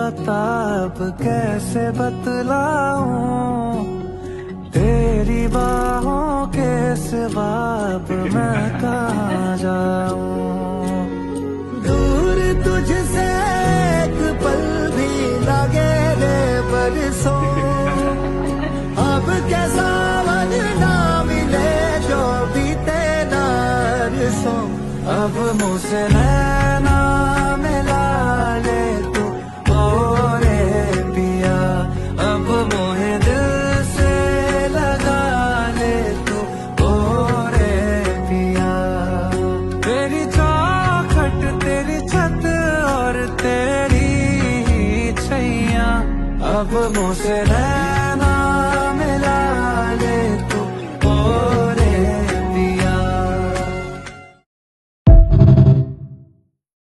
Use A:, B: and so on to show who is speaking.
A: पता अब कैसे बतलाऊं, तेरी बाहों के सिवा अब मैं कहाँ जाऊं। दूर तुझसे एक पल भी लगे रे बरसों, अब कैसा मन ना मिले जो बीते ना बरसों। अब मुझसे नैना मिला ले तू ओ रे पिया, अब मोहे दिल से लगा ले तू ओ रे पिया। तेरी चौखट तेरी छत और तेरी छैया, अब मुझसे